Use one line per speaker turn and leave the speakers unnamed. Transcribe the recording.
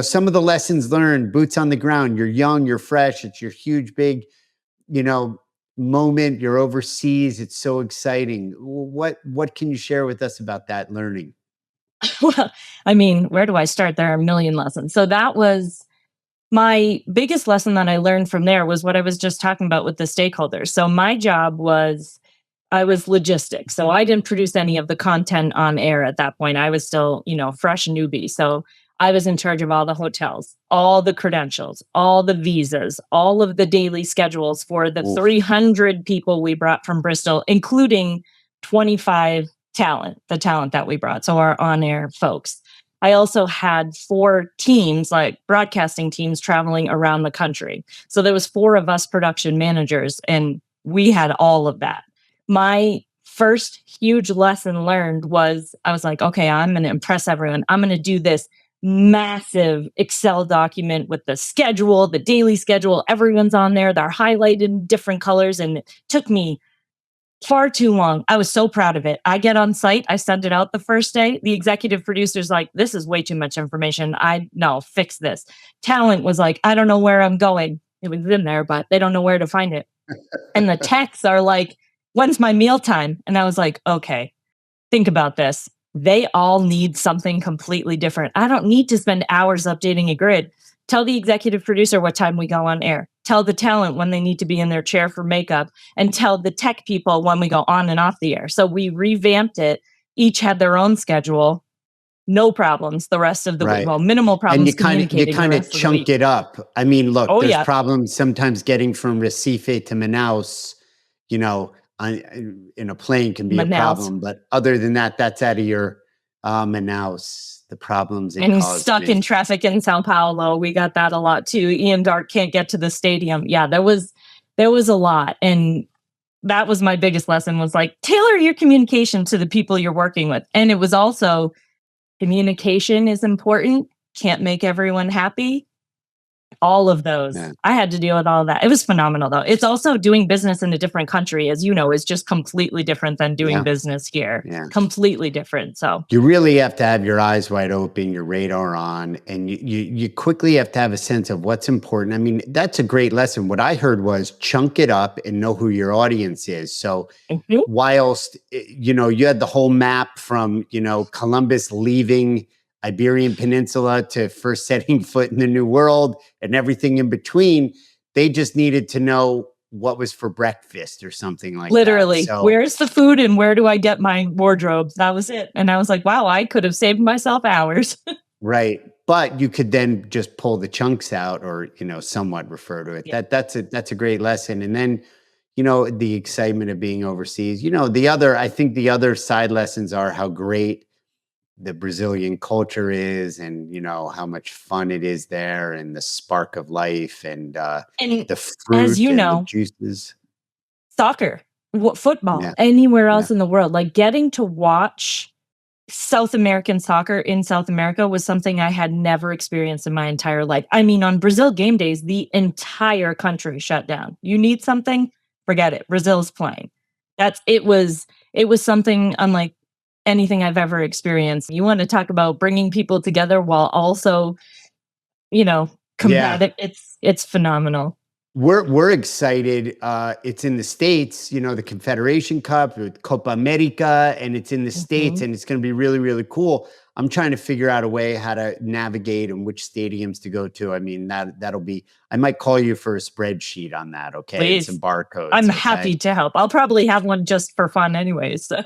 some of the lessons learned, boots on the ground, you're young, you're fresh, it's your huge, big, you know, moment, you're overseas. It's so exciting. What can you share with us about that learning?
Well, I mean, where do I start? There are a million lessons. So that was my biggest lesson that I learned from there was what I was just talking about with the stakeholders. So my job was I was logistics. So I didn't produce any of the content on air at that point. I was still, fresh newbie. So I was in charge of all the hotels, all the credentials, all the visas, all of the daily schedules for the
Oof.
300 people we brought from Bristol, including 25 the talent that we brought. So our on air folks. I also had 4 teams, like broadcasting teams, traveling around the country. So there was 4 of us production managers, and we had all of that. My first huge lesson learned was I was like, okay, I'm going to impress everyone. I'm going to do this massive Excel document with the schedule, the daily schedule. Everyone's on there. They're highlighted in different colors. And it took me far too long. I was so proud of it. I get on site. I send it out the first day. The executive producer's like, this is way too much information. No, fix this. Talent was like, I don't know where I'm going. It was in there, but they don't know where to find it. And the techs are like, when's my meal time? And I was like, okay, think about this. They all need something completely different. I don't need to spend hours updating a grid. Tell the executive producer what time we go on air. Tell the talent when they need to be in their chair for makeup, and tell the tech people when we go on and off the air. So we revamped it. Each had their own schedule. No problems the rest of the week.
Right.
Well, minimal
And
problems
you kind of
communicating the rest of the
chunked
week.
it up. I mean, look,
Oh,
there's
yeah.
problems sometimes getting from Recife to Manaus, you know, in a plane can be a
Manaus.
problem. But other than that, that's out of your Manaus, the problems it
And
caused
stuck
me.
in traffic in Sao Paulo. We got that a lot too. Ian Dark can't get to the stadium. Yeah, there was a lot. And that was my biggest lesson was like, tailor your communication to the people you're working with. And it was also communication is important. Can't make everyone happy. All of those.
Yeah.
I had to deal with all of that. It was phenomenal though. It's also doing business in a different country, as you know, is just completely different than doing
Yeah.
business here.
Yeah.
Completely different. So
You really have to have your eyes wide open, your radar on, and you quickly have to have a sense of what's important. I mean, that's a great lesson. What I heard was chunk it up and know who your audience is. So
mhm.
whilst, you had the whole map from, Columbus leaving Iberian Peninsula to first setting foot in the New World and everything in between, they just needed to know what was for breakfast or something like
Literally,
that. So
where's the food and where do I get my wardrobe? That was it. And I was like, wow, I could have saved myself hours.
right. But you could then just pull the chunks out or, somewhat refer to it.
Yeah.
That's a great lesson. And then, the excitement of being overseas. I think the other side lessons are how great the Brazilian culture is and, how much fun it is there and the spark of life and
And
the
as
fruit
you
and the
know,
juices.
soccer, football,
Yeah.
anywhere
Yeah.
else in the world, like getting to watch South American soccer in South America was something I had never experienced in my entire life. I mean, on Brazil game days, the entire country shut down. You need something, forget it. Brazil's playing. It was something unlike anything I've ever experienced. You want to talk about bringing people together while also,
Yeah.
combative. It's phenomenal.
We're excited. It's in the States, the Confederation Cup, with Copa America, and it's in the States,
Mhm.
and it's going to be really, really cool. I'm trying to figure out a way how to navigate and which stadiums to go to. I mean, that'll be. I might call you for a spreadsheet on that, okay, and some
Please.
barcodes,
I'm
okay.
happy to help. I'll probably have one just for fun anyways. So